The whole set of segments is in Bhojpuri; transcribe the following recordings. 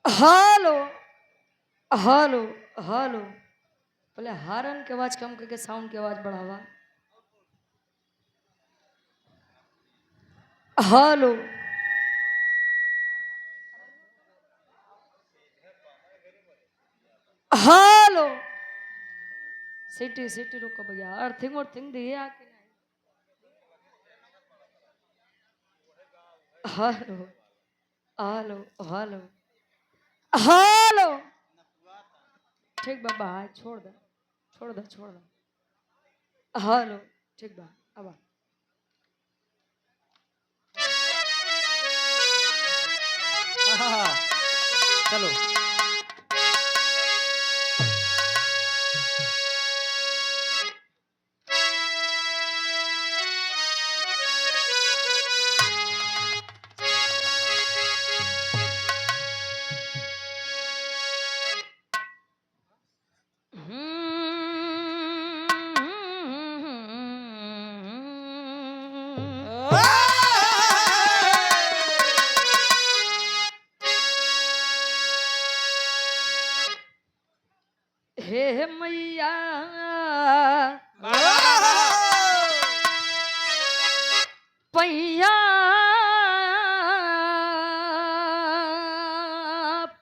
Hello hello hello. बोले हारन के आवाज कम करके साउंड की आवाज बढ़ावा। Hello hello. सिटी सिटी रुको भैया, अर्थिंग और थिंग दिए आके नहीं। Hello hello hello hello. ठीक बाबा, छोड़ दे छोड़ दे छोड़ दे। हेलो ठीक बा। अब चलो हे मैया पैया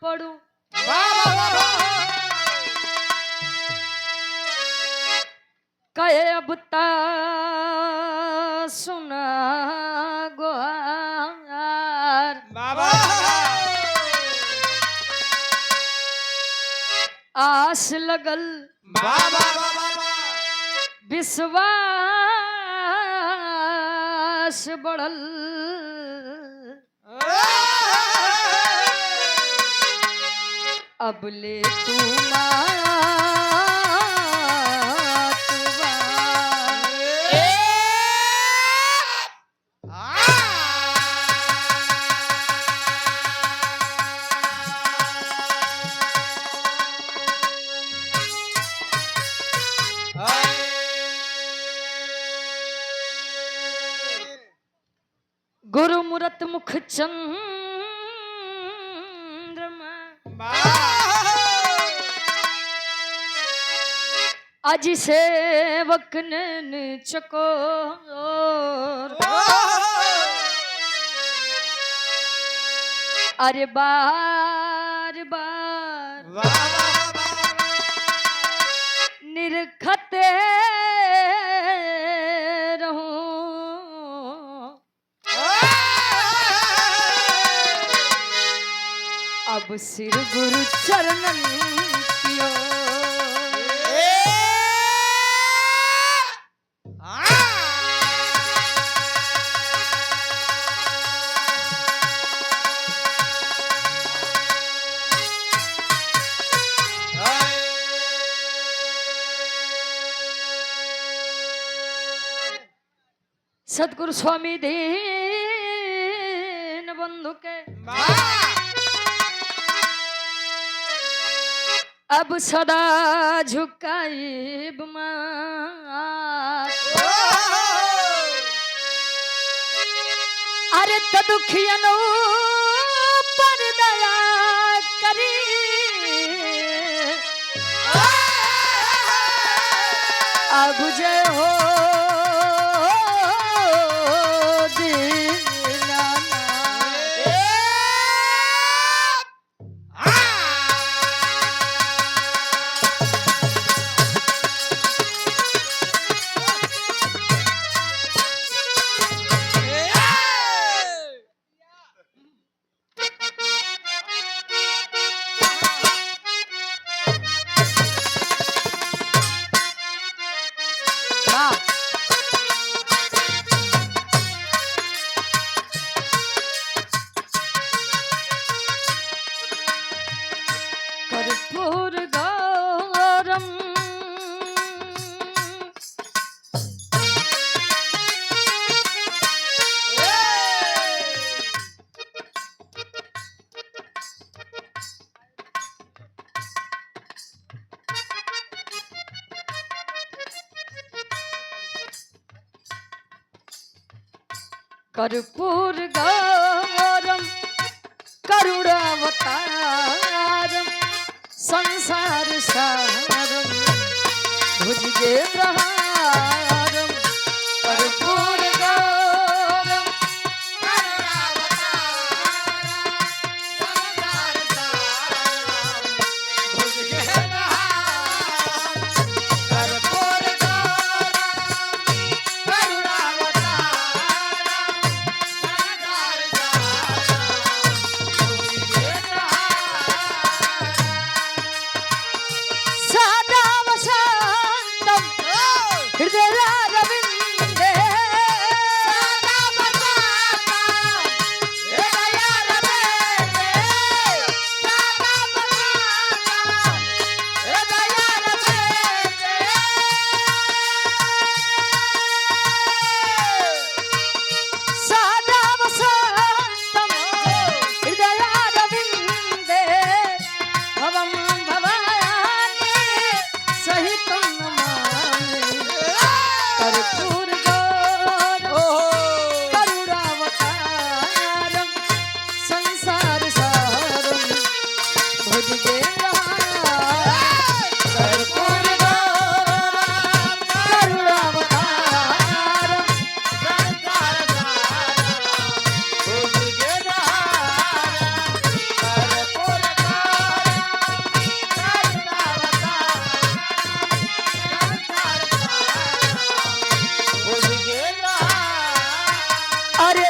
पड़ू कहे अब ता सुना गोहार। आस लगल विश्वास बढ़ल अब ले तू गुरु मूरत मुख चंद्रमा अजी सेवक नैन चकोर। अरे बार बार निरखते रहूं अब सिर गुरु चरणन की ओर। सदगुरु स्वामी दीन बंधु के अब सदा झुकाइब माथ। अरे त दुखियनो पर दया करी अब जय हो कर्पूर गौरम कर्पूर गौरम गरुड़ावतारम संसार सारम भुजगेन्द्रहारम कर्पूर गौरम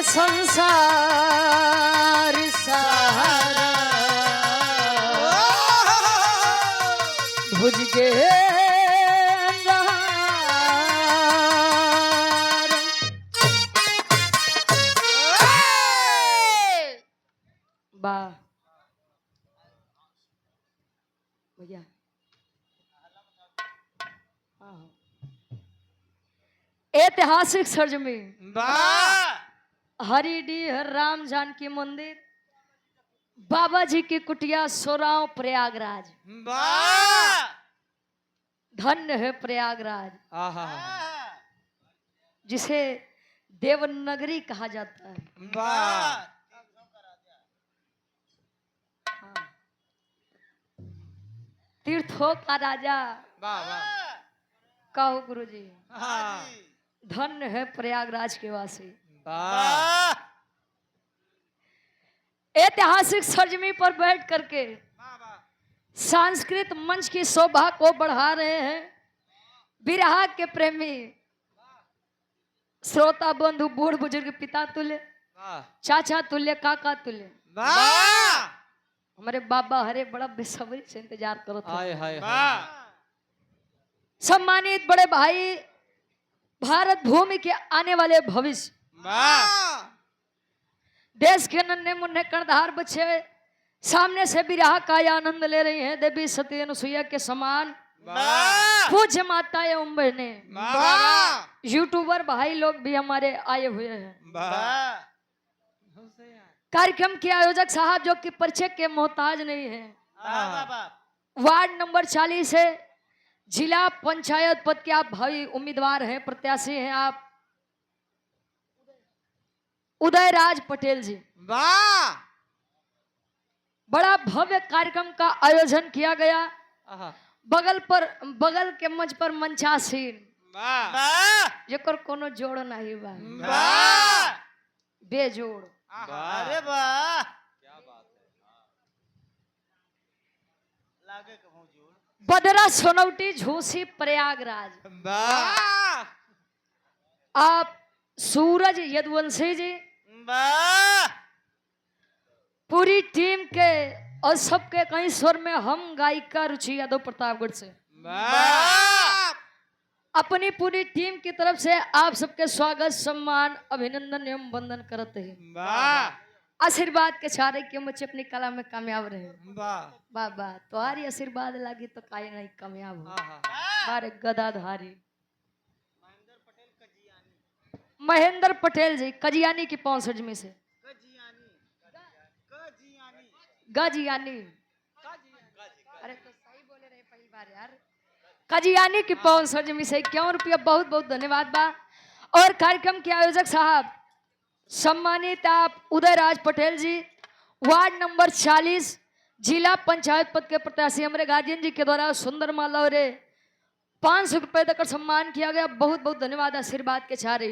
संसार सहारा भुजगेन्द्रहारम। वाह भैया ऐतिहासिक सरजमी हरिडीह राम जानकी मंदिर बाबा जी की कुटिया सोराव प्रयागराज। धन्य है प्रयागराज जिसे देवनगरी कहा जाता है। तीर्थों का राजा कहो गुरुजी। धन्य है प्रयागराज के वासी। ऐतिहासिक सरजमी पर बैठ करके सांस्कृतिक मंच की शोभा को बढ़ा रहे हैं बिरहा के प्रेमी श्रोता बंधु बूढ़ बुजुर्ग पिता तुल्य चाचा तुल्य काका तुल्य हमारे बाबा हरे बड़ा बेसब्री से इंतजार करो सम्मानित बड़े भाई भारत भूमि के आने वाले भविष्य देश के नन्हे मुन्ने कर्णधार बच्चे सामने से बिरहा का आनंद ले रही हैं। देवी सती अनुसुईया के समान पूज्य माता एवं बहने यूट्यूबर भाई लोग भी हमारे आए हुए हैं। कार्यक्रम के आयोजक साहब जो कि परिचय के मोहताज नहीं है, वार्ड नंबर 40 है, जिला पंचायत पद के आप भावी उम्मीदवार हैं, प्रत्याशी हैं आप उदयराज पटेल जी। बड़ा भव्य कार्यक्रम का आयोजन किया गया। बगल के मंच पर मंचासीन जेकर कोनो जोड़ नहीं बा बेजोड़। अरे वाह क्या बात है। बदरा सोनौटी झूसी प्रयागराज। आप सूरज यदुवंशी जी पूरी टीम के और सबके कई स्वर में हम गायिका रुचि यादव प्रतापगढ़ से अपनी पूरी टीम की तरफ से आप सबके स्वागत सम्मान अभिनंदन एवं वंदन करते हैं। आशीर्वाद के छारे के मुझे अपनी कला में कामयाब रहे। बाबा तुम्हारी आशीर्वाद लगी तो काहे नहीं कामयाब हो। बारे गदाधारी महेंद्र पटेल जी कजियानी की 65 में से गजियानी। अरे तो सही बोले रहे पहली बार यार। कजियानी की 65 में से 51 रुपया बहुत बहुत धन्यवाद बा। और कार्यक्रम के आयोजक साहब सम्मानित आप उदयराज पटेल जी वार्ड नंबर 40 जिला पंचायत पद के प्रत्याशी हमारे गार्जियन जी के द्वारा सुंदर माला और 500 रुपए देकर सम्मान किया गया। बहुत बहुत धन्यवाद आशीर्वाद के छारे।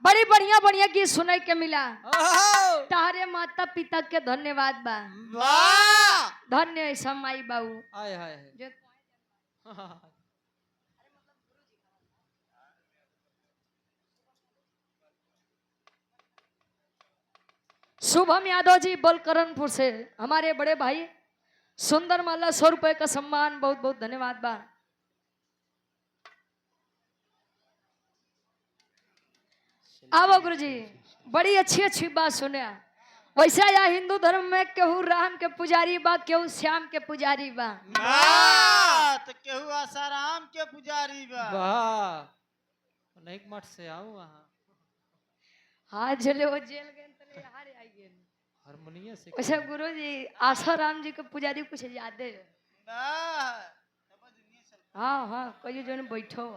बड़ी बढ़िया बढ़िया गीत सुनाई के मिला। तारे माता पिता के धन्यवाद बा। धन्य ऐसा माई बाबू। शुभम यादव जी बलकरणपुर से हमारे बड़े भाई सुंदर माला 100 रुपए का सम्मान। बहुत बहुत धन्यवाद बा। आओ गुरु जी बड़ी अच्छी अच्छी बात सुने। वैसे या हिंदू धर्म में केहू राम के पुजारी बा, केहू श्याम के पुजारी बा, तो केहू आसाराम के पुजारी बा। नहीं मठ से आऊं वहां हाँ जले वो जेल गए तले यहाँ आई गए हारमोनिया से। वैसे गुरु जी आसाराम जी के पुजारी कुछ ज्यादा है। हाँ हाँ कोई जो बैठो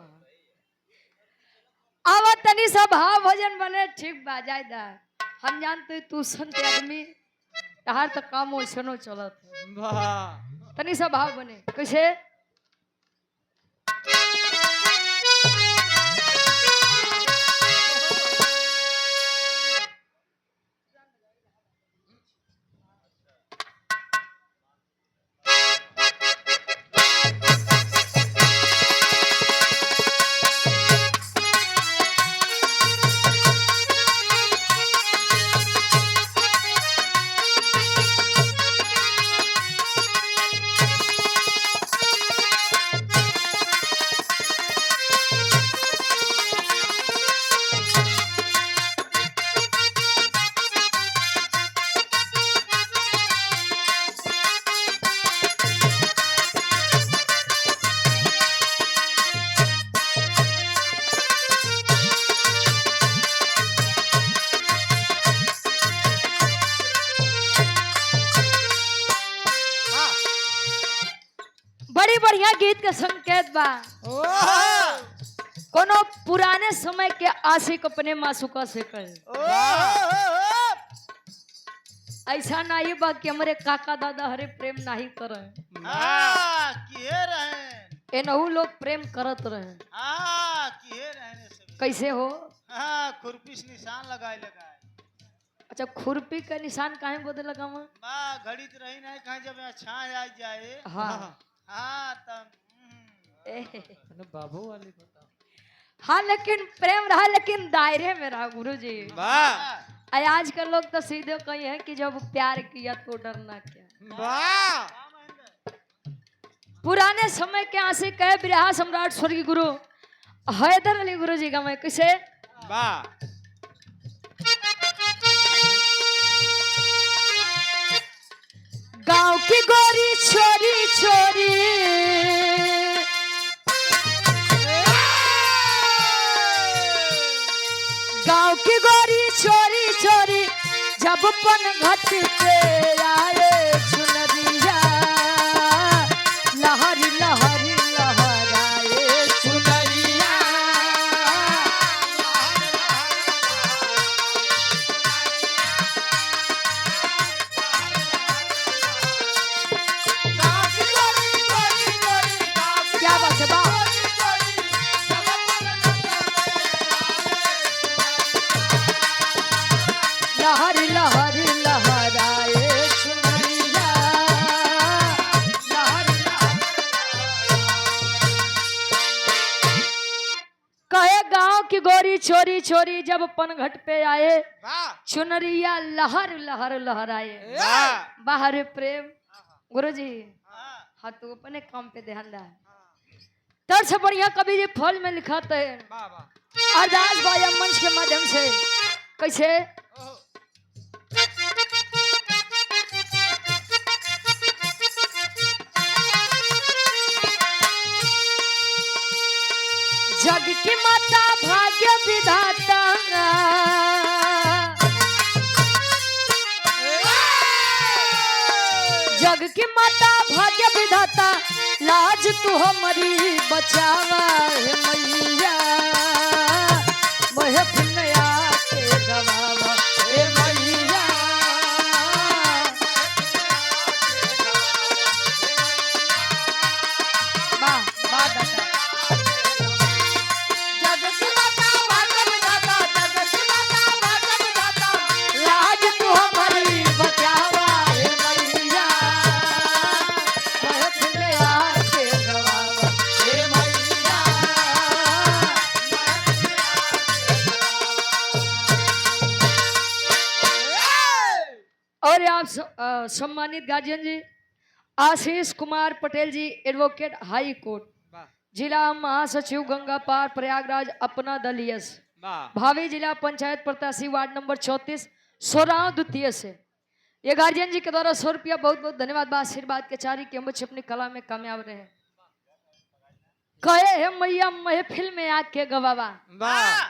आवा तनी सब भाव भजन बने ठीक बाजाय दा। हम जानते तू संत आदमी तहार तो काम वैसनो चलत तनी सब भाव बने कैसे। बड़ी बढ़िया गीत के संकेत बा। कोनो पुराने समय के आशिक अपने मासूका से कहे ऐसा नहीं बा कि हमारे काका दादा हरे प्रेम नहीं करे। एनहु लोग प्रेम करत रहे। कैसे हो खुरपी से निशान लगाए लगाए। अच्छा खुरपी का निशान काहे बदे लगावा? घड़ी तो रही नहीं कहीं जब अच्छा आ जाए। हाँ हाँ तब बाबू वाली बताओ। हाँ लेकिन प्रेम रहा लेकिन दायरे में रहा गुरु जी। आज कल लोग तो सीधे कही है कि जब प्यार किया तो डरना क्या। पुराने समय के आशिक कहे बिरहा सम्राट स्वर्गीय गुरु हैदर अली गुरु जी का मैं कैसे गांव की गोरी छोरी छोरी गांव की गोरी छोरी छोरी जब पन घट पे आए चुनरिया लहरी लहरी लहराए चुनरिया। क्या बात है बा लहरी लहरी लहराए चुनरिया लहरी कहे गांव की गोरी छोरी छोरी जब पनघट पे आए चुनरिया लहर लहर लहराए। बाहर प्रेम गुरु जी हाँ तू अपने काम पे ध्यान दा। तर से बढ़िया कवि जी फल में लिखाते हैं अरदास बाया मंच के माध्यम से कैसे जग की माता भाग्य विधाता जग की माता भाग्य विधाता लाज तू हमारी बचावा है मैया मोहे पुण्या के गवावा हे मैया। आप सम्मानित गार्जियन जी आशीष कुमार पटेल जी, एडवोकेट हाई कोर्ट, वाह जिला महासचिव गंगापार प्रयागराज, अपना दल यस, वाह भावी जिला पंचायत प्रत्याशी वार्ड नंबर 34 सोराव द्वितीय से। ये गार्जियन जी के द्वारा 100 रुपया बहुत बहुत धन्यवाद बा आशीर्वाद के चारी के हम बच्चे अपनी कला में कामयाब रहे। कहे है मैया महफिल में आके गवावा, वाह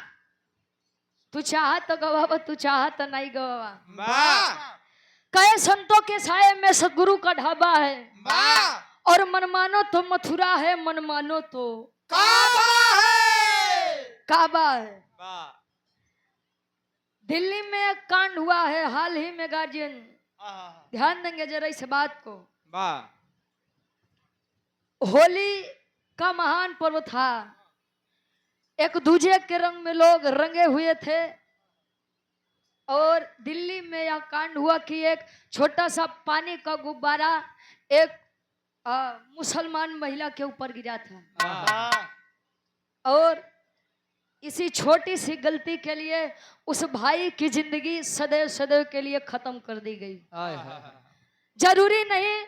तू चाह तो गवावा, तू चाह तो नहीं गवावा। वाह कहे संतों के साये में सदगुरु का ढाबा है, वाह और मन मानो तो मथुरा है, मन मानो तो काबा है काबा है। वाह दिल्ली में एक कांड हुआ है हाल ही में गार्जियन, ध्यान देंगे जरा इस बात को। वाह होली का महान पर्व था, एक दूजे के रंग में लोग रंगे हुए थे, और दिल्ली में यह कांड हुआ कि एक छोटा सा पानी का गुब्बारा एक मुसलमान महिला के ऊपर गिरा था, और इसी छोटी सी गलती के लिए उस भाई की जिंदगी सदैव सदैव के लिए खत्म कर दी गई। हाय हाय जरूरी नहीं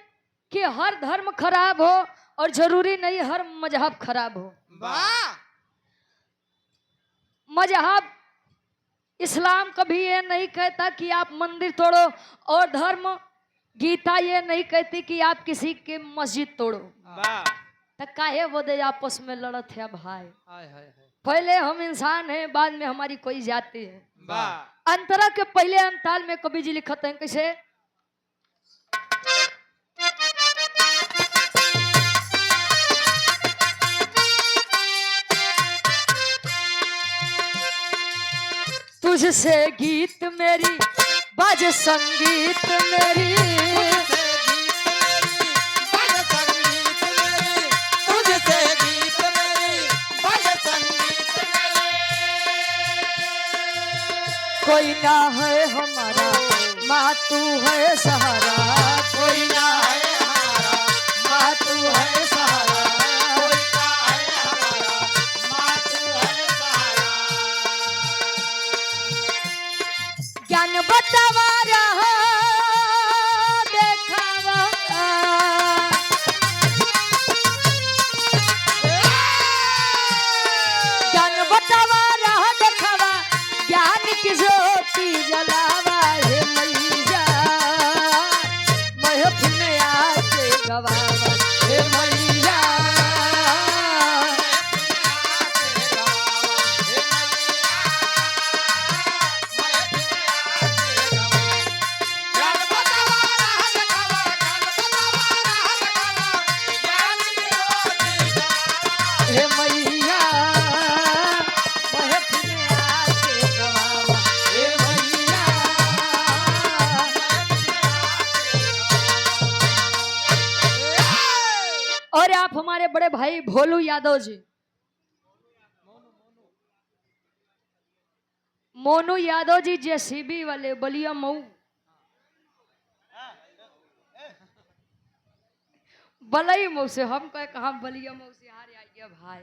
कि हर धर्म खराब हो, और जरूरी नहीं हर मजहब खराब हो। वाह मजहब इस्लाम कभी ये नहीं कहता कि आप मंदिर तोड़ो, और धर्म गीता ये नहीं कहती कि आप किसी के मस्जिद तोड़ो। वाह तो काहे वो दे आपस में लड़त है भाई। हाय हाय पहले हम इंसान हैं, बाद में हमारी कोई जाति है। वाह अंतरा के पहले अंताल में कवि जी लिखते हैं कैसे, तुझसे गीत मेरी बाज संगीत मेरी, कोई ना है हमारा माँ तू है सहारा, कोई ना है हमारा माँ तू है सहारा, कोई ना है हमारा माँ तू है सहारा। ज्ञान बतावा रहा देखावा, ज्ञान बतावा रहा देखावा, ज्ञान की ज्योति जलावा है मैया, महफिल में आके गवावा है मैया। हे मैया महफिल में आके गवावा हे मैया। और आप हमारे बड़े भाई भोलू यादव जी, मोनू यादव जी जेसीबी वाले बलिया मऊ, बलई मऊ से, हम कहा बलिया मऊ से हार आइए भाई।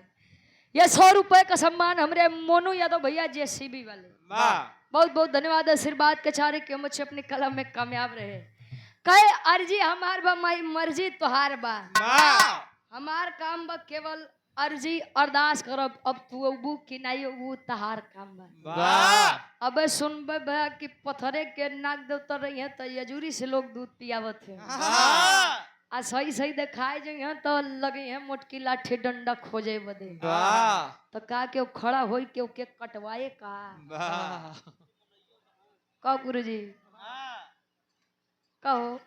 ये 100 रुपए का सम्मान हमारे मोनू यादव भैया जेसीबी वाले, वाह बहुत बहुत धन्यवाद आशीर्वाद के चारे के मुझे अपनी कलम में कामयाब रहे। कहे अर्जी हमार बा माई मर्जी तोहार बा, वाह हमार काम बा केवल अर्जी अरदास करब, अब तू अबू कि नहीं अबू तहार काम बा। वाह अबे सुनबे भैया कि पत्थरे के नाक दे उतर रही है तो यजूरी से लोग दूध पियावत है, आ सही सही दिखाए जो यहाँ तो लगे हैं मोटकी लाठी डंडा खोजे बदे, वाह तो का के खड़ा होई के ओके कटवाए का वाह का गुरु जी कहो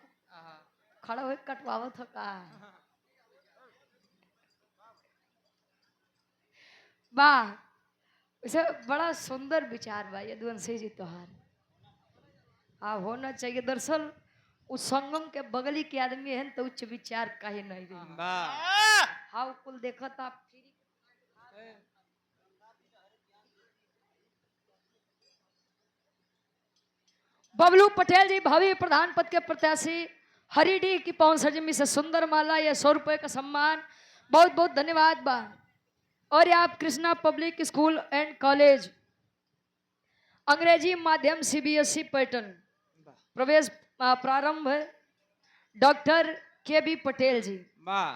खड़ा होई कटवावत हो का। वाह वैसे बड़ा सुंदर विचार बा यदुवंशी जी तोहार, हाँ होना चाहिए। दरअसल उस संगम के बगली के आदमी है तो उच्च विचार काहे नहीं रही। वाह हाँ कुल देखो तो आप बबलू पटेल जी भावी प्रधान पद के प्रत्याशी हरिडी की पवन सरजमी से सुंदर माला, ये 100 रुपए का सम्मान, बहुत बहुत धन्यवाद बा। और ये आप Krishna public school and college अंग्रेजी माध्यम CBSE पैटर्न प्रवेश प्रारंभ डॉक्टर के बी पटेल जी वाह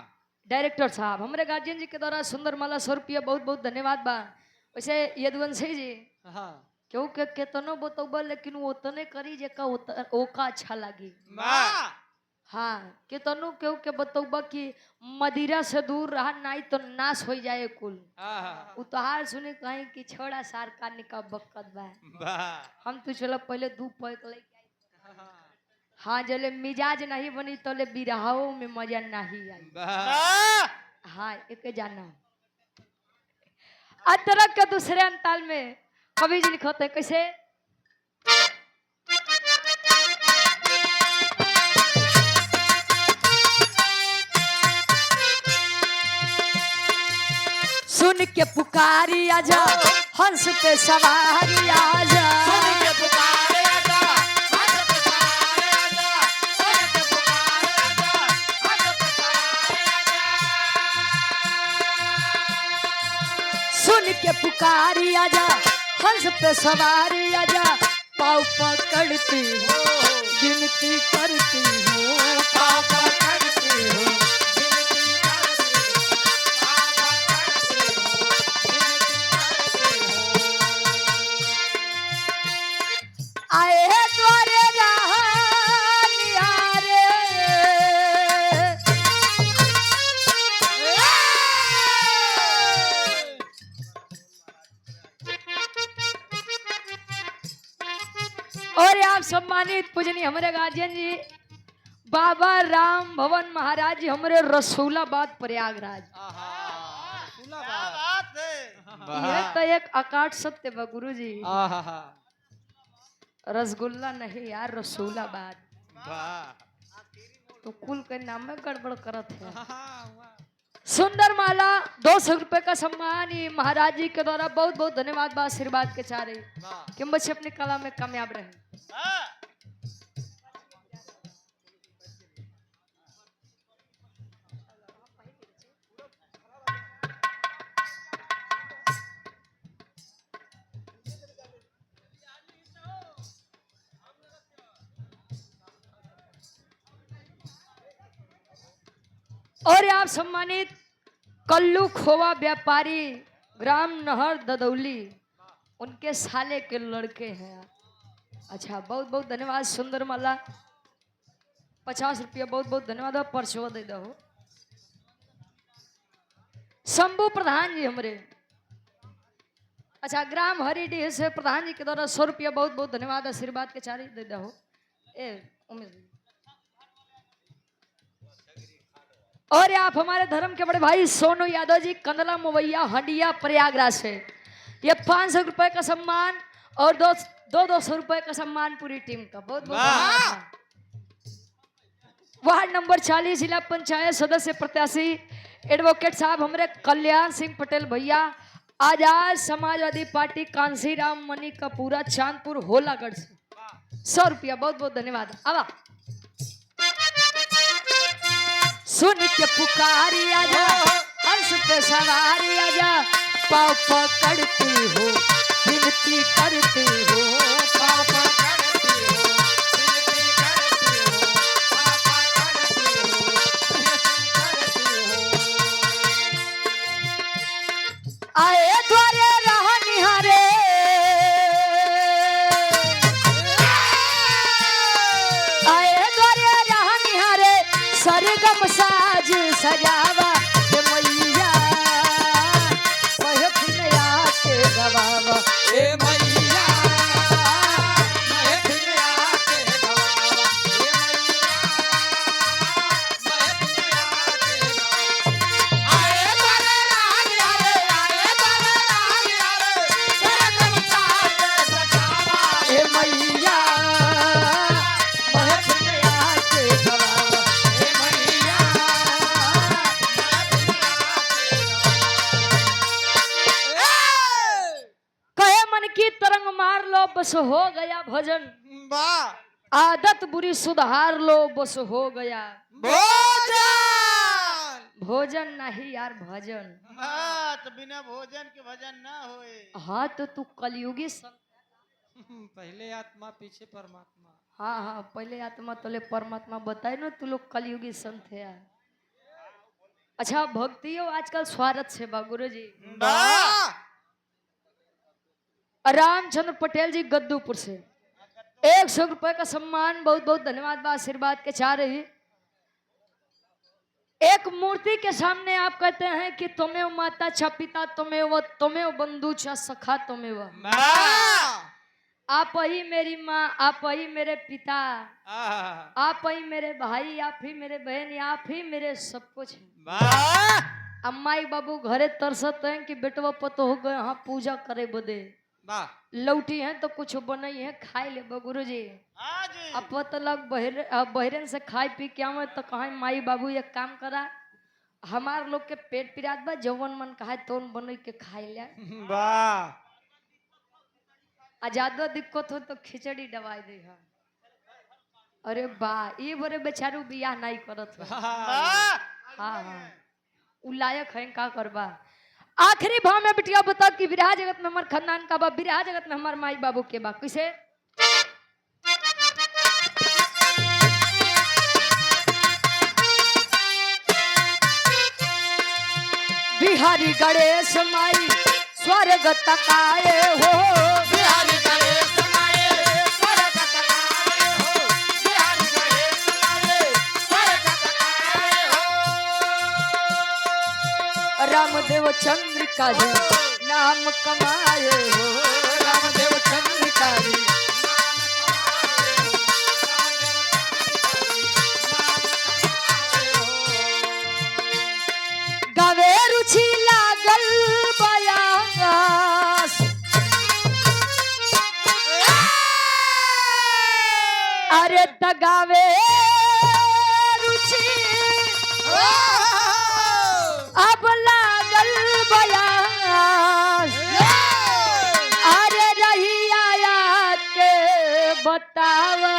डायरेक्टर साहब हमारे गार्जियन जी के द्वारा सुंदर माला 100 रुपया बहुत बहुत धन्यवाद बा। वैसे यदुवंशी जी हाँ क्यों के केतनो बतौबा लेकिन वो उतने करी जेका ओका अच्छा लगी। वाह हाँ केतनो क्यों के बतौबा कि मदिरा से दूर रहा नहीं तो नाश हो जाए कुल। हाँ उतहार सुने कहीं कि छोड़ा सार का निका बक्कत बा। वाह हम तो चलो पहले 2 पैक लेके हाँ जले मिजाज नहीं बनी तो ले बिरहाओ में मजा नहीं आई। वाह हाँ एक जाना अदरक के दूसरे अंताल में कवि जी लिखते हैं कैसे सुन के पुकारी आजा हंस पे सवारी आजा सुन के पुकारी आजा हंस पे सवारी आजा पाँव पकड़ती हो विनती करती हूँ पाँव पकड़ती हूँ आए द्वारे निहारे और आप सम्मानित पूजनीय हमारे गार्जियन जी बाबा राम भवन महाराज जी हमारे रसूलाबाद प्रयागराज क्या बात है। यह तो एक अकाट सत्य बा गुरु जी आहा रसगुल्ला नहीं यार रसूलाबाद वाह तो कुल के नाम में गड़बड़ करत है। वाह सुंदर माला 200 रुपए का सम्मान ये महाराज जी के द्वारा बहुत बहुत धन्यवाद बा आशीर्वाद के चारे कि हम बच्चे अपनी कला में कामयाब रहे। हाँ। और आप सम्मानित कल्लू खोवा व्यापारी ग्राम नहर ददौली उनके साले के लड़के हैं। अच्छा बहुत बहुत धन्यवाद सुंदर माला 50 रुपया बहुत बहुत धन्यवाद परसों दे दो। शंभू प्रधान जी हमारे अच्छा ग्राम हरिडीह से प्रधान जी के द्वारा 100 रुपया बहुत बहुत धन्यवाद आशीर्वाद के चारी दे दो। ए उमेश जी और आप हमारे धर्म के बड़े भाई सोनू यादव जी कंदला मुवैया हंडिया प्रयागराज से ये 500 रुपए का सम्मान और 200 रुपए का सम्मान पूरी टीम का बहुत बहुत धन्यवाद। वार्ड नंबर 40 जिला पंचायत सदस्य प्रत्याशी एडवोकेट साहब हमारे कल्याण सिंह पटेल भैया आजाद समाजवादी पार्टी कांसीराम मनी का पूरा चांदपुर होलागढ़ से 100 रुपया बहुत बहुत धन्यवाद। आवा सुन के पुकारी आजा हंस पे सवारी आजा पाँव पकड़ती हो विनती करती हो पाँव पकड़ती हो विनती करती हो पाँव पकड़ती हो विनती करती हो। आए द्वारे रह निहारे आए द्वारे रह निहारे सरगम साज सजावा हे मैया महफिल आके गवावा हे मैया महफिल आके गवावा हे मैया महफिल आके गवावा। आए द्वारे राग आए द्वारे राग सरगम साज सजावा हे मैया महफिल आके गवावा हे मैया कहे मन की तरंग मार लो बस हो गया भजन वाह आदत बुरी सुधार लो बस हो गया भोजन। भोजन नहीं यार भजन। हाँ तो बिना भोजन के भजन ना होए। हाँ तो तू कलयुगी पहले आत्मा पीछे परमात्मा हाँ हाँ, पहले आत्मा तोले परमात्मा बताए ना, तू लोग कलयुगी संत है यार। अच्छा भक्ति हो आजकल स्वार्थ से बा गुरु जी। रामचंद्र पटेल जी गद्दूपुर से 100 रुपए का सम्मान, बहुत बहुत धन्यवाद बा, आशीर्वाद के चाह रही। एक मूर्ति के सामने आप कहते हैं कि तुम्हें माता च पिता तुम्हें बंधु च सखा तुम्हें, आप ही मेरी माँ, आप ही मेरे पिता, आप ही मेरे भाई, आप ही मेरे बहन, आप ही मेरे सब कुछ हैं। अम्माई बाबू घरे तरसत हैं कि बेटवा पतो हो गए हाँ पूजा करे बदे, लौटी हैं तो कुछ बनई है खाई ले गुरु जी। अब पता लग बहरन से खाई पी के आवे तो कहा माई बाबू एक काम करा, हमार लोग के पेट पिरात बा, जवन मन कहा तोन बनई के खाई ले। आजादवा दिक्कत हो तो खिचड़ी दवाई दे। अरे बा ये बड़े बेचारू बियाह नहीं करत हो। हाँ हाँ उ लायक है का करबा। आखिरी भाव में बिटिया बता कि विराह जगत में हमार खानदान का बा, विराह जगत में हमार माई बाबू के बा। किसे बिहारी गणेश माई स्वर्ग तकाए हो, बिहारी गणेश माई स्वर्ग तकाए हो, बिहारी गणेश माई स्वर्ग तकाए हो। रामदेव चंद्रिका जी नाम कमाए हो, रामदेव चंद्रिका जी गावे रुचि लागल बयास, अरे तगावे रुचि अब लागल बयास, अरे रही आया के बतावा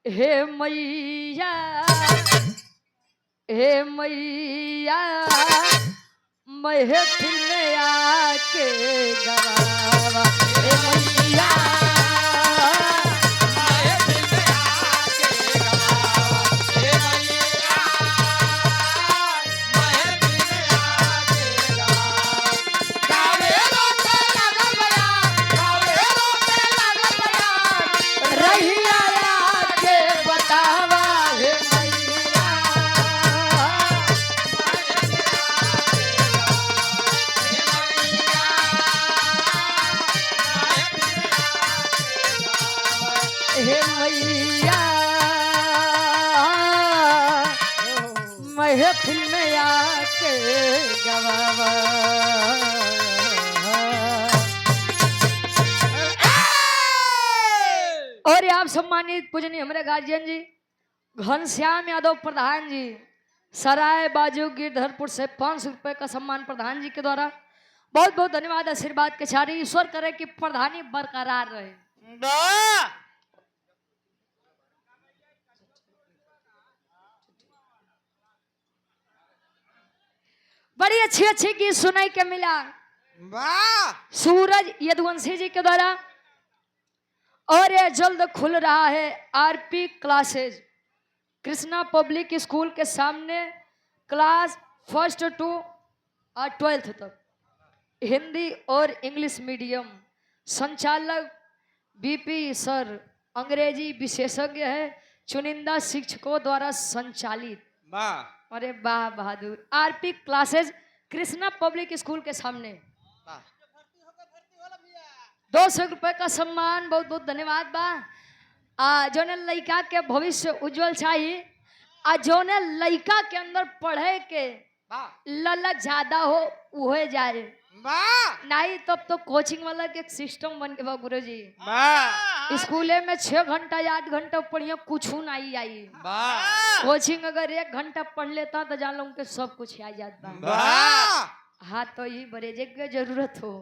हे मैया, हे मैया महफिल में आके गवावा, हे मैया महफिल में आके गवावा, हे मैया महफिल में आके गवावा। गावे रोते लागल बयान, गावे रोते लागल बयान, रही आया के बतावा हे मैया महफिल में आके गवावा। और आप सम्मानित पूजनीय हमारे गार्जियन जी घनश्याम यादव प्रधान जी सराय बाजू गिरधरपुर से 500 रुपए का सम्मान प्रधान जी के द्वारा, बहुत बहुत धन्यवाद, आशीर्वाद के साथ ईश्वर करे कि प्रधानी बरकरार रहे। बड़ी अच्छी अच्छी गीत सुनाई के मिला सूरज यदुवंशी जी के द्वारा। और ये जल्द खुल रहा है RP classes Krishna public school के सामने, क्लास 1st to 12th तक हिंदी और इंग्लिश मीडियम। संचालक बीपी सर अंग्रेजी विशेषज्ञ है, चुनिंदा शिक्षकों द्वारा संचालित। अरे वाह बहादुर। RP classes Krishna public school के सामने 200 रुपए का सम्मान, बहुत बहुत धन्यवाद बा। जोने लड़का के भविष्य उज्जवल चाहिए, जोने लड़का के अंदर पढ़े के ललक ज्यादा हो उहे जाए, नहीं तब तो कोचिंग वाला के सिस्टम बन के बा गुरु जी। स्कूले में 6 घंटा 8 घंटा पढ़िए कुछ नहीं आई, कोचिंग अगर 1 घंटा पढ़ लेता तो जान लो उनके सब कुछ आ जाता। हाँ तो ये बरेजे की जरूरत हो।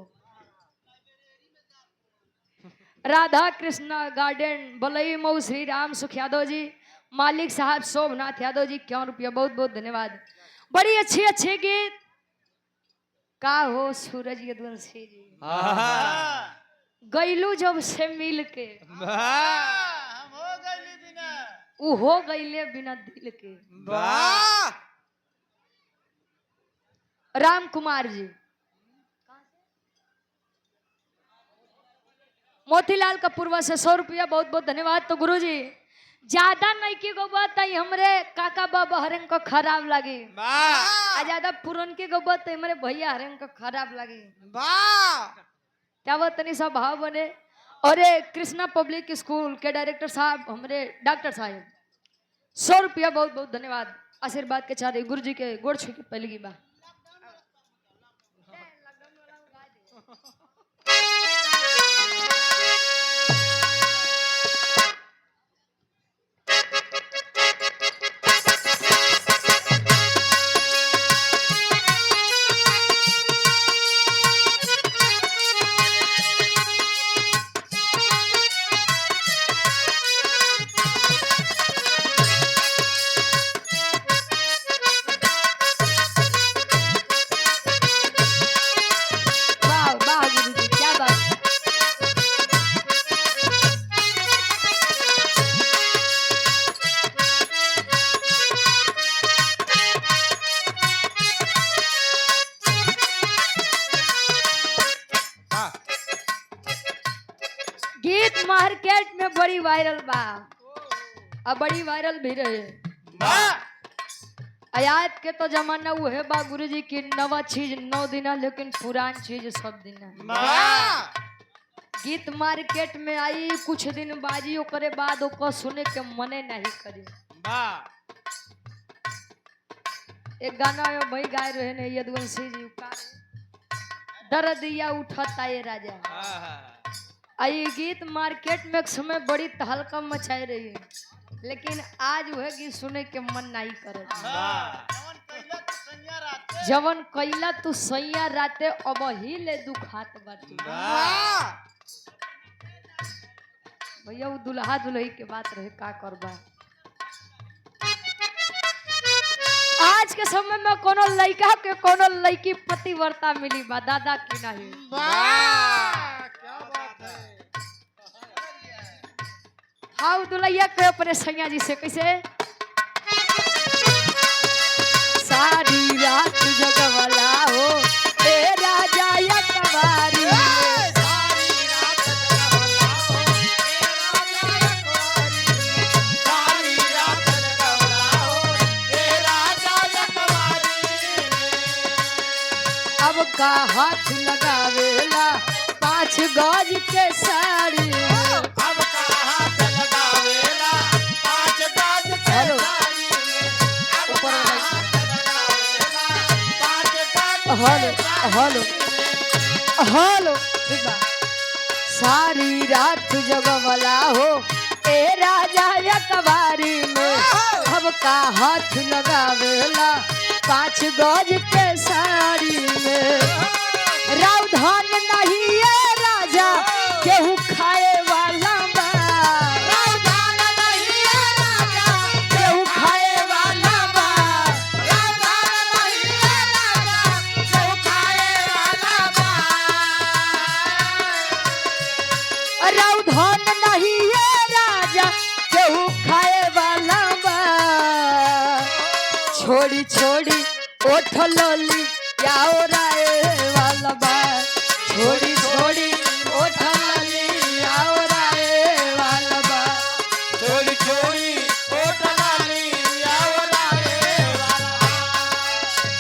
राधा कृष्णा गार्डन बलई मऊ श्री राम सुख यादव जी, मालिक साहब शोभनाथ यादव जी 51 रुपया, बहुत बहुत धन्यवाद। बड़ी अच्छी अच्छी गीत का हो सूरज यदुवंशी जी गईलू जब से मिल के हम हो गइली बिना उ हो गईले बिना दिल के। राम कुमार जी मोतीलाल का पूर्वा से 100 रुपया, बहुत बहुत धन्यवाद। तो गुरु जी ज्यादा नहीं की गोबत हमरे काका बाबा हरेंग को खराब लगी, आ ज्यादा पुरन की गोबत हमरे भैया हरेंग को खराब लगी। क्या वो तनी सा भाव बने। और ये कृष्णा पब्लिक स्कूल के डायरेक्टर साहब हमरे डॉक्टर साहब 100 रुपया, बहुत बहुत धन्यवाद। आशीर्वाद के चारे गुरु जी के गोड़ छू के पहले की बात। गीत मार्केट में बड़ी वायरल बा, अब बड़ी वायरल भी रहे। आयात के तो जमाना वो है बा गुरुजी की नवा चीज 9 दिना, लेकिन पुरान चीज सब दिना। गीत मार्केट में आई कुछ दिन बाजी, ओकरे बाद ओको सुने के मने नहीं करी। एक गाना भाई गाय रहे ने यदुवंशी जी का दर्दिया उठता ये राजा। आई गीत मार्केट में एक समय बड़ी तहलका मचाई रही है, लेकिन आज वह गीत सुने के मन नहीं करे। जवन कैला तू सैया राते अब ही ले दुखात बाटे। भैया वो दुल्हा दुल्ही के बात रहे, का करबा। आज के समय में कोनो लड़का के कोनो लड़की पतिव्रता मिली बा, दादा की नहीं। हाँ दुल्हैया के अपने सैया जी से कैसे सारी रात जगवला हो ए राजा या कवारी, सारी रात जगवला हो सारी रात जगवला हो ए राजा या कवारी। अब का हाथ लगावेला 5 गज के साड़ी, हेलो हेलो सारी रात जगवला हो ए राजा या कवारी में, अब का हाथ लगावेला 5 गज के साड़ी में। रावधान नहीं है राजा केहू खाए वाला बा, रावधान नहीं है राजा केहू खाए वाला बा, रावधान नहीं है राजा केहू खाए वाला बा। रावधान नहीं है राजा केहू खाए वाला बा। छोड़ी छोड़ी ओठ लोली याओ राए वाला बा, छोड़ी छोड़ी ओठ लोली याओ राए वाला बा, छोड़ी छोड़ी ओठ लाली याओ राए वाला।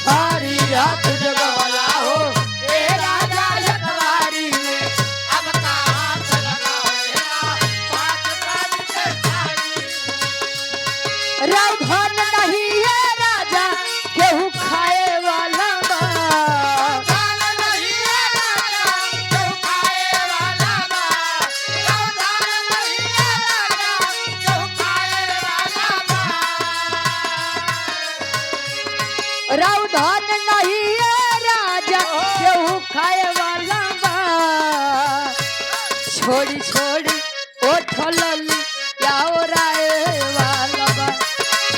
सारी रात जगवला हो ए राजा यकवारी में, अब का हाथ लगावेला 5 गज के साड़ी। रावधान नहीं है राजा केहू खाए वाला बा। रावधान नहीं है राजा केहू खाए वाला बा, रावधान नहीं है राजा केहू खाए वाला बा। रावधान नहीं है राजा केहू खाए वाला बा। छोड़ी छोड़ी ओठ लली याओ राए वाला बा,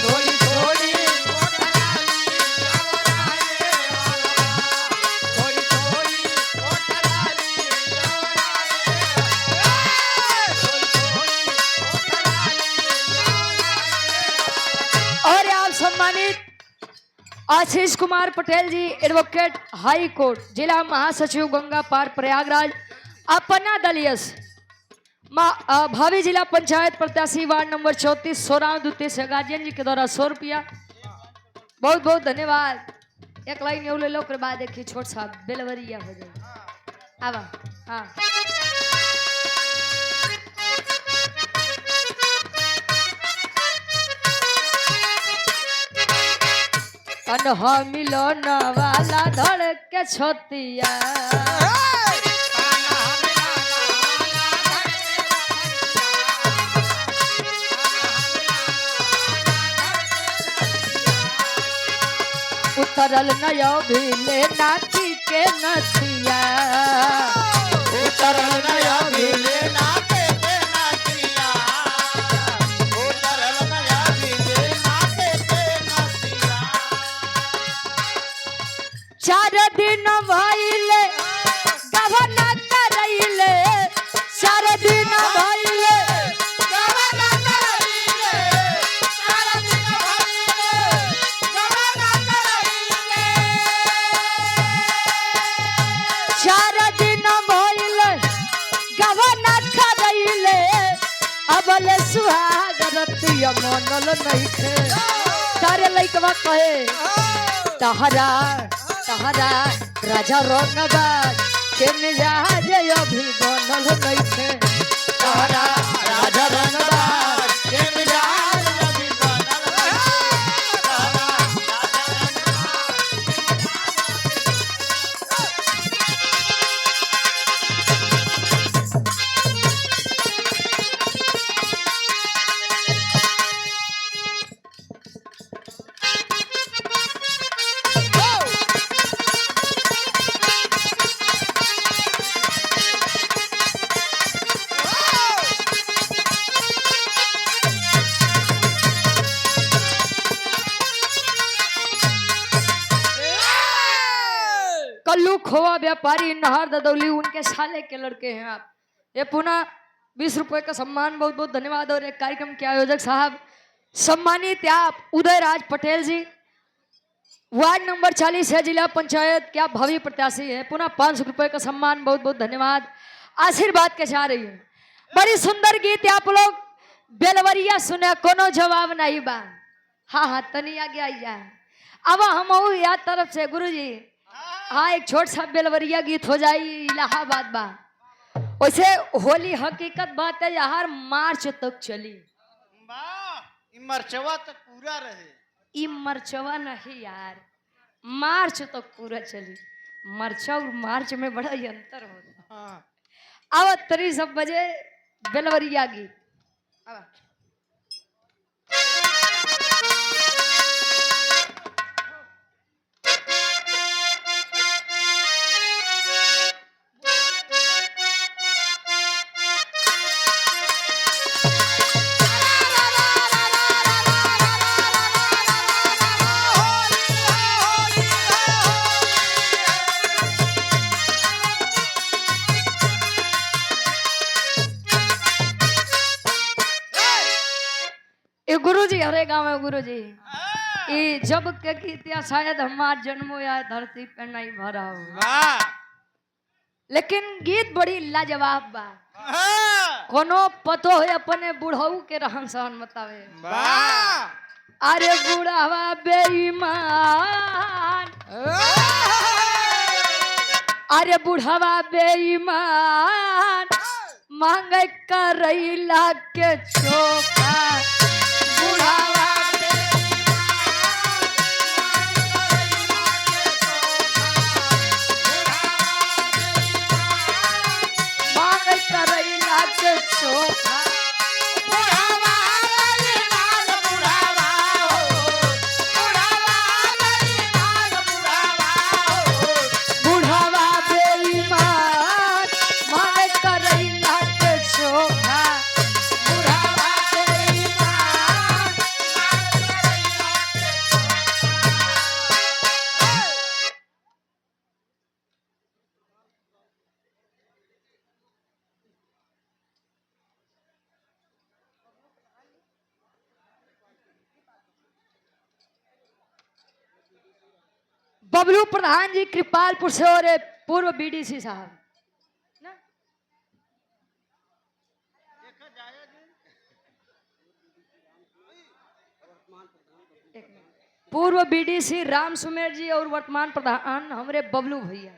छोड़ी छोड़ी ओठ लाली याओ राए वाला बा, छोड़ी छोड़ी ओठ लाली याओ राए वाला आशीष कुमार पटेल जी, एडवोकेट हाई कोर्ट, जिला महासचिव गंगा पार प्रयागराज, अपना दलियस भावी जिला पंचायत प्रत्याशी वार्ड नंबर 34 सोराव द्वितीय से गार्जियन जी के द्वारा 100 रुपया। बहुत बहुत धन्यवाद। एक लाइन ये ले लो, के बाद एक छोट सा बेलवरिया हो जाए। आवा हाँ कन्हा मिलन वाला धड़ के छोतिया उतरल नयो भीले नाची के नथिया उतरल नया भीले नाचे के नथिया उतरल नया भीले नाचे के नथिया 4 दिन भइले गवना करैले 4 दिन भइले गवना करैले 4 दिन भइले गवना करैले 4 दिन भइले गवना करैले अबले सुहाग रतिया मनल नइखे तारे लइकवा कहे तहरा राजा रंगबाज के मिजाज अभी बनल नइखे तहरा राजा रंगबाज के मिजाज अभी बनल कल्लू खोआ व्यापारी नहर ददौली उनके साले के लड़के हैं आप। ये पुनः 20 रुपए का सम्मान, बहुत बहुत धन्यवाद। और एक कार्यक्रम के आयोजक साहब सम्मानित आप उदय राज पटेल जी, वार्ड नंबर 40 है, जिला पंचायत क्या भावी प्रत्याशी है, पुनः 500 रुपए का सम्मान, बहुत बहुत धन्यवाद। आशीर्वाद के चाह रही है। बड़ी सुंदर गीत आप लोग बेलवरिया सुने, कोनो जवाब नहीं बा। हाँ हाँ तनी आगे आई जाए। अब हम याद तरफ से गुरु जी हाँ एक छोट सा बेलवरिया गीत हो जाए इलाहाबाद बा। वैसे होली हकीकत बात है यार, मार्च तक चली। वाह मरचवा तक पूरा रहे। ई मरचवा नहीं यार, मार्च तक पूरा चली। मरचा और मार्च में बड़ा ही अंतर होता। हाँ। अब 3 बजे बेलवरिया गीत। अब गुरुजी हरे गाँव है गुरुजी। ये जब के गीतिया शायद हमार जन्मो या धरती पे नहीं भरा हो, लेकिन गीत बड़ी लाजवाब बा। कोनो पतो है अपने बुढ़ऊ के रहन सहन बतावे। अरे बुढ़ावा बेईमान, अरे बुढ़ावा बेईमान मांग करैला के चोखा। बुढ़ावा मांग करैला के चोखा। बुढ़ावा बेईमान मांग करैला के चोखा। बबलू प्रधान जी कृपालपुर से और ये पूर्व बीडीसी साहब ना? पूर्व बीडीसी राम सुमेर जी और वर्तमान प्रधान हमारे बबलू भैया।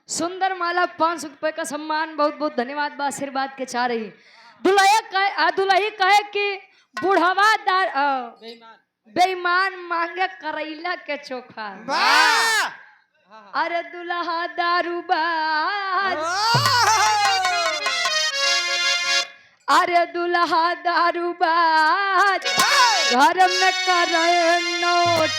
सुंदर माला 500 रुपए का सम्मान, बहुत बहुत धन्यवाद बा आशीर्वाद के चाह रही। दुल्ही कहे कि बुढ़ावा बेईमान मांगे करैला के चोखा। अरे दुल्हा दारूबाज, अरे दुल्हा दारूबाज, घर में करे नोट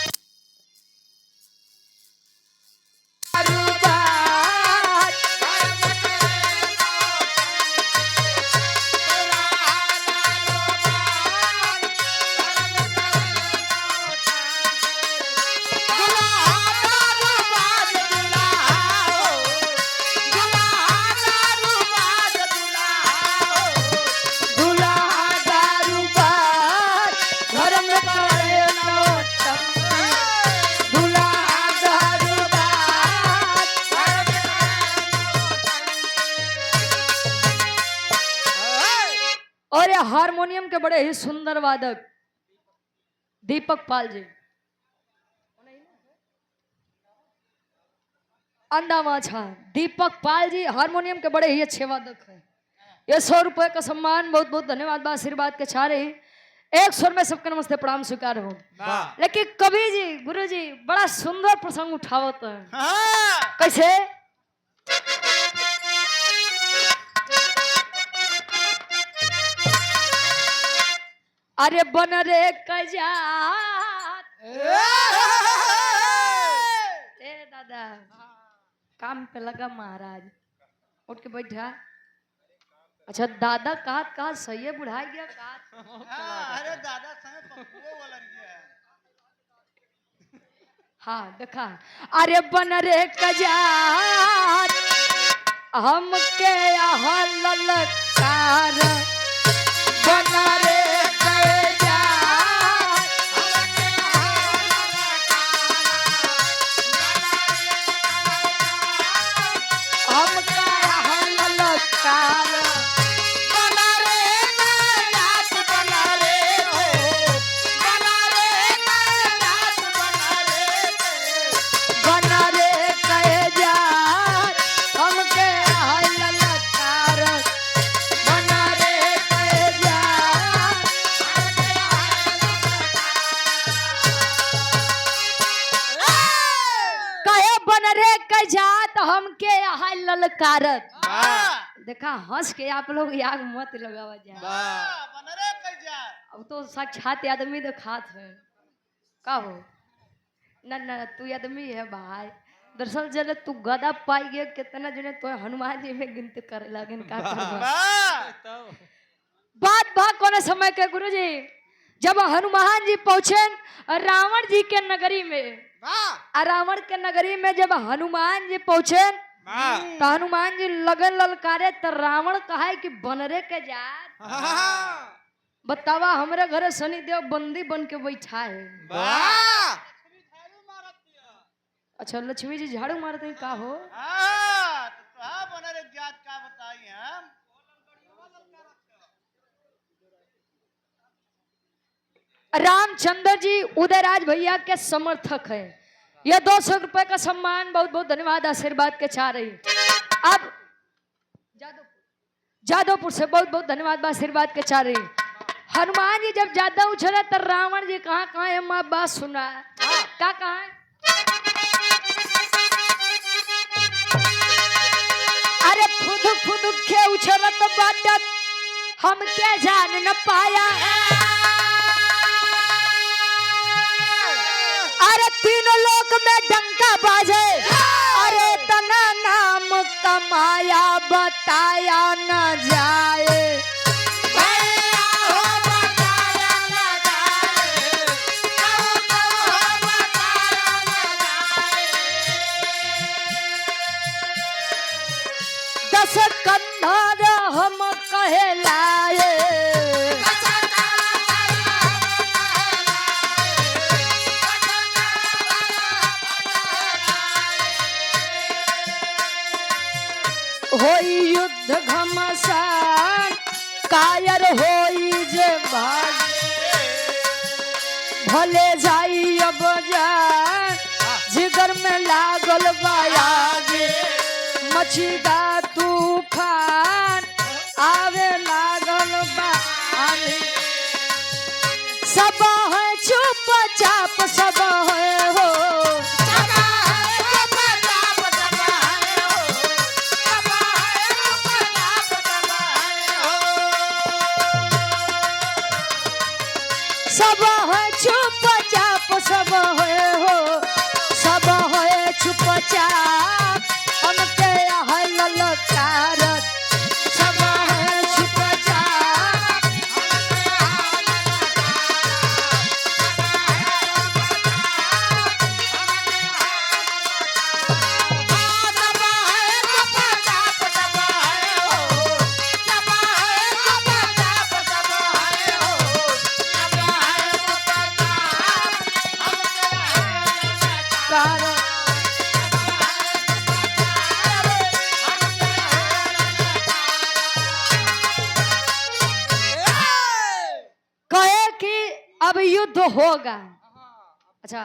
और ये हारमोनियम के बड़े ही सुंदर वादक दीपक पाल जी, अंदामाछा दीपक पाल जी हारमोनियम के बड़े ही अच्छे वादक हैं। ये 100 रुपए का सम्मान, बहुत बहुत धन्यवाद बा आशीर्वाद के चाह रही। एक स्वर में सबके नमस्ते प्रणाम स्वीकार हो। लेकिन कवि जी गुरु जी बड़ा सुंदर प्रसंग उठावत है। कैसे? अरे बन रे कजात ए दादा काम पे लगा महाराज, उठ के बैठा। अच्छा दादा कहा सही है, बुढ़ा गया कहा। अरे दादा संग पप्पुओ वाला गया। हाँ देखा। अरे बन रे कजात हमके यहाँ ललकार, बन रे हमके यहाँ ललकारत। देखा हंस के आप लोग याग मत लगावा जाए, अब तो साक्षात आदमी दिखात है का हो ना ना तू आदमी है भाई। दरअसल जब तू गदा पाई गया कितना जने तो हनुमान जी में गिनती करे लगिन का बात बा कोने समय के गुरु जी जब हनुमान जी पहुंचे रावण जी के नगरी में। रावण के नगरी में जब हनुमान जी पहुंचे तो हनुमान जी लगन ललकारे तो रावण कहा कि बनरे के जात बतावा हमरे घरे शनिदेव बंदी बन के बैठा है। अच्छा लक्ष्मी जी झाड़ू मारते हैं का हो। रामचंद्र जी उदयराज भैया के समर्थक है। यह 200 रुपए का सम्मान, बहुत बहुत धन्यवाद आशीर्वाद के चाह रही। अब जादवपुर से बहुत बहुत धन्यवाद आशीर्वाद के चाह रही। हनुमान जी जब ज्यादा उछले तो रावण जी कहाँ है माँ बात सुना क्या कहा है। अरे फुद फुद के उछलत बाटत हम क्या जान न पाया। अरे तीनों लोक में डंका बाजे, अरे तना नाम कमाया बताया न जाए। दस कंधर हम कहलाए, नुकसान कायर होई जे भाग भले जाई अब जान जिगर में लागल बायागे मचीगा तूफान आवे लागल बा आने सब है चुपचाप सब है हो सब है चुपचाप सब है हो सब है चुपचाप हमके है ललकारत सब है चुपचाप कार कहे कि अब युद्ध होगा। अच्छा,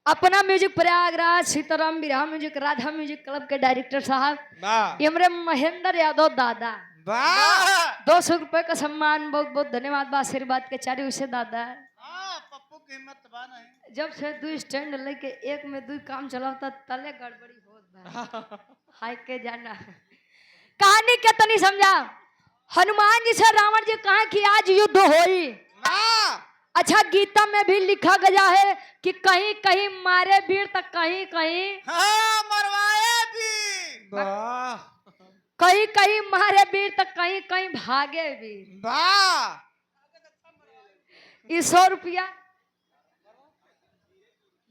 अपना म्यूजिक प्रयागराज सीताराम बिरहा म्यूजिक राधा म्यूजिक क्लब के डायरेक्टर साहब इमरे महेंद्र यादव दादा 200 रुपए का सम्मान बहुत बहुत धन्यवाद बा आशीर्वाद के चारी उसे दादा पप्पू की हिम्मत बा नहीं। जब से 2 स्टैंड लेके एक में 2 काम चलाता तले गड़बड़ी होत बा हाय के जाना कहानी के तनी समझा। हनुमान जी से रावण जी कहा कि आज युद्ध होई। अच्छा, गीता में भी लिखा गया है कि कहीं कहीं मारे वीर तो कहीं कहीं मरवाए भी कहीं कहीं मारे वीर तो कहीं कहीं भागे वीर। 100 रुपया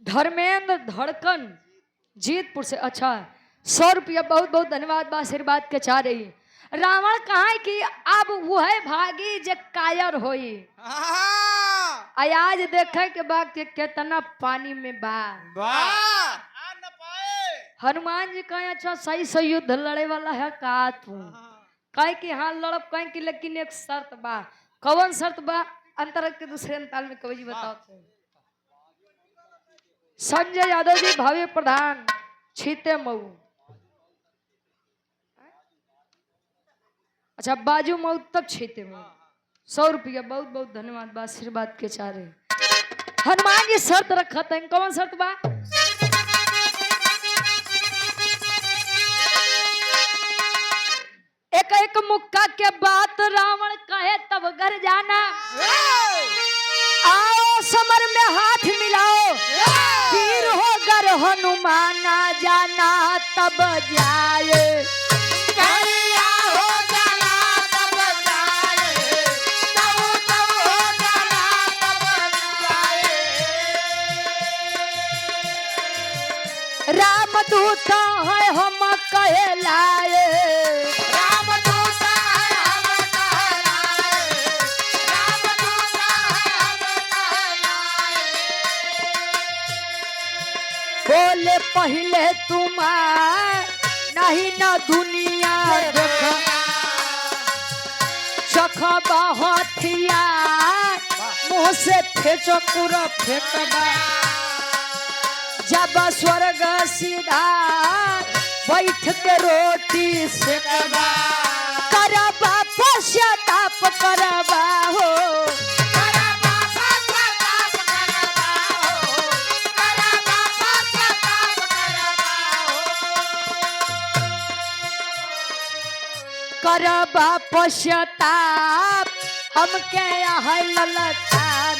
धर्मेंद्र धड़कन जीतपुर से। अच्छा, 100 रुपया बहुत बहुत धन्यवाद बा आशीर्वाद के चाह रही। रावण कहा कि अब वो है भागी जे कायर होई। आज देखे के बाद के कितना पानी में बा हनुमान जी कहे अच्छा सही से युद्ध लड़े वाला है का तू कहे कि हाँ लड़ब कहे कि लेकिन एक शर्त बा। कौन शर्त बा? अंतर के दूसरे अंताल में कवि जी बताओ। संजय यादव जी भावी प्रधान छीते मऊ। अच्छा, बाजू मऊ तक छीते मऊ। 100 रुपया बहुत बहुत धन्यवाद बा आशीर्वाद के चारे। हनुमान जी शर्त रखा था, कौन शर्त बा? एक एक मुक्का के बात रावण कहे तब घर जाना। आओ समर में हाथ मिलाओ वीर हो गर हनुमाना जाना तब जाए। रामदूत है हम कहे लाए। बोले पहले तुम नहीं न दुनिया देखा चखबा हथियार मुँह से फेंचकुरा फेंकबा जब स्वर्ग सीधा बैठ के रोटी सेकबा करबा पश्चाताप करबा हो। करबा पश्चाताप हमके यहाँ ललकार